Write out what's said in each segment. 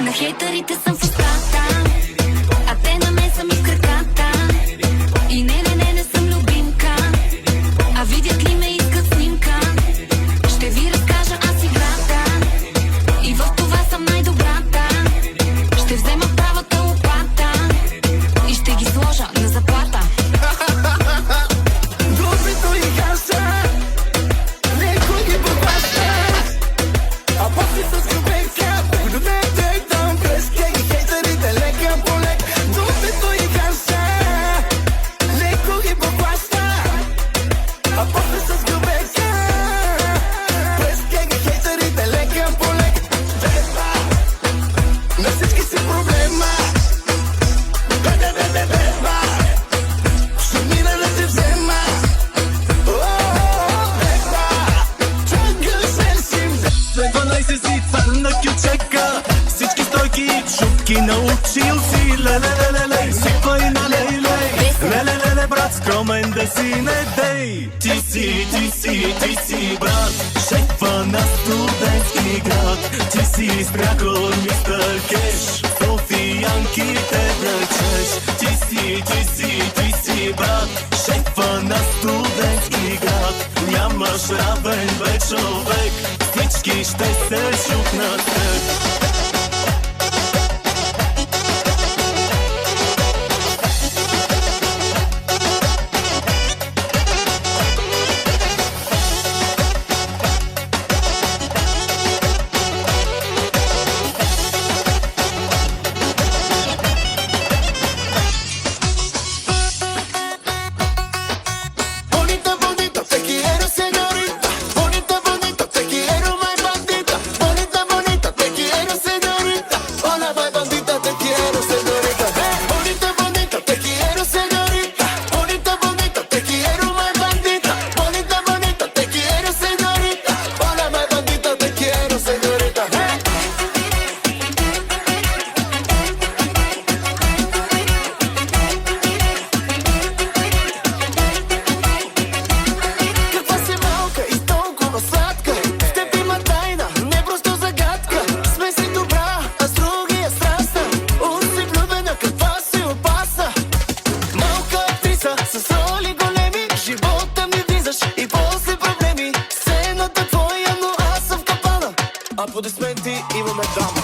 На хейтерите съм в устата, а те на мен са ми в краката. И не съм любимка, а видят ли ме искат снимка. Ще ви разкажа аз играта, и в това съм най-добрата. Ще взема правата лопата и ще ги сложа на заплата. Глупито и гаса, леко ги попаща, а после с губенка до дете там през кеги хейтерите лека по лек. Глупито и гаса, леко ги попаща, а после с губенка през кеги хейтерите лека по лек. Беба, на всички си проблема. Беба, ще мина да те взема. След 12 си царна кючека, всички стойки и чупки научил си. Леле, сипай на лей. Леле, брат, скромен да си не дей. Ти си, брат, шефа на студентски град. Ти си спрякор, мистер Кеш, софиянките влечеш. Ти си, брат, шефа на студентски град. Нямаш равен бе човек, всички ще се шукнат теб. Bonita, bonita, te quiero, señorita. Bonita, bonita, te quiero, my bandita. Bonita, bonita, te quiero, señorita. Hola, my bandita, te quiero, señorita. Bonita, bonita, te quiero, señorita. Bonita, bonita, te quiero, my bandita. Bonita, bonita, te quiero, señorita. Hola, my bandita, te quiero, señorita. Каква си малка и толкова сладка, в теб има тайна, не просто загадка. Сме си добра, а с други е страстна. Си влюбена, каква си опасна. Малка актриса с роли големи, живота ми влизаш и после проблеми. Сцената твоя, но аз съм в капана. Аплодисменти, имаме дама.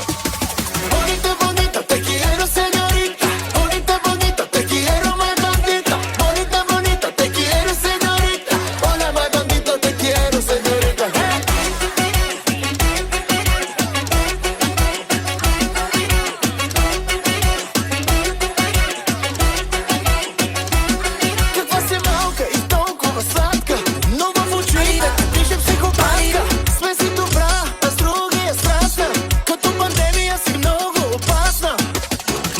Bonita, bonita, te quiero, señorita. Bonita, bonita, te quiero, my bandita. Bonita, bonita, te quiero, señorita. Hola, my bandita, te quiero, señorita. Каква си малка и толкова сладка, но в очите пише психопатка. Сме си добра, а с други е страшна. Като пандемия си много опасна.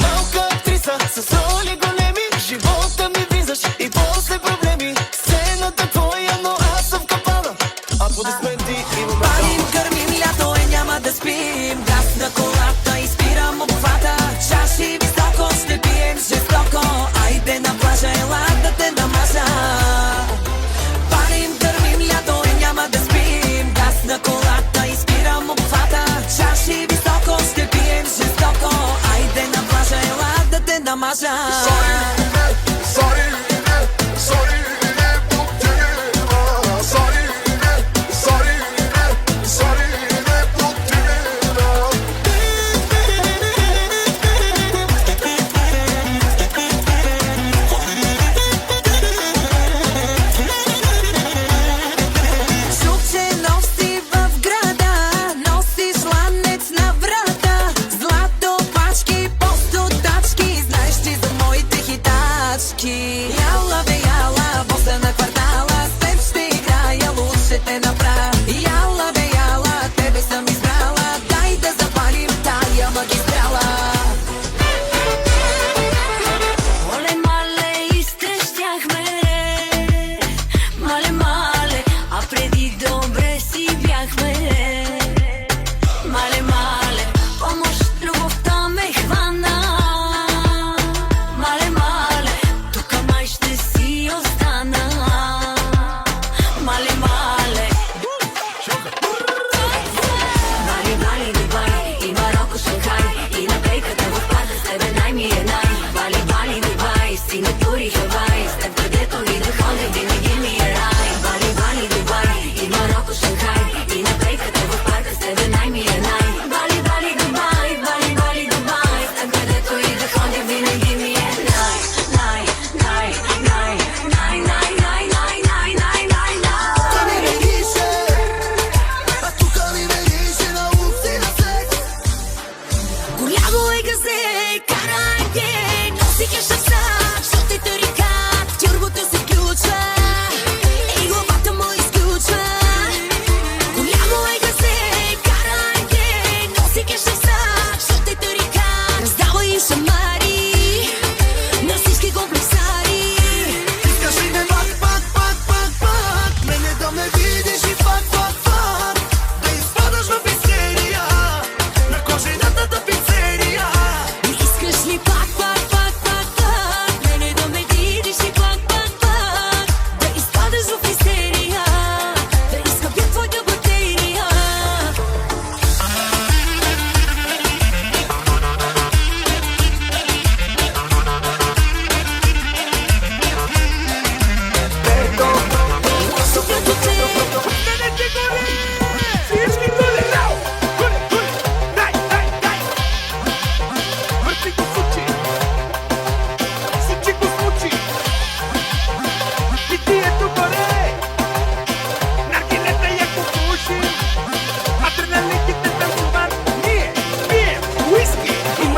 Малка актриса с роли големи, живота ми влизаш и после проблеми. Сцената твоя, но аз съм в капана. Аплодисменти, имаме Парим, дама. кърмим, лято е, няма да спим. Газ на колата, изпирам обхвата. Чаши високо, ще пием жестоко. Айде на плажа, ела да те намажа. Парим, кърмим, лято е, няма да спим. Газ на колата, изпирам обхвата. Чаши високо, ще пием жестоко. Айде на плажа, ела да те намажа. Чух, че носи в града, носиш ланец на врата. Злато, пачки, постотачки, знаеш ти за моите хита.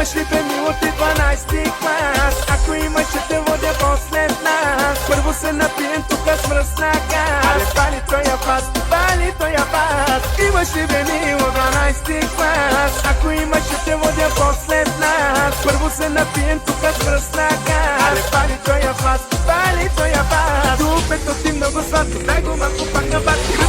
Имаш ли бе мило ти 12 клас? Ако имаш, ще те водя послед нас. Първо се напием тука с мръсна газ. Але пали тоя пас, пали тоя пас. Имаш ли бе мило 12 клас? Ако имаш, ще те водя послед нас. Първо се напием тука с мръсна газ. Але пали тоя пас, пали тоя пас. Дупето ти много сладко, дай го малко пак на батки.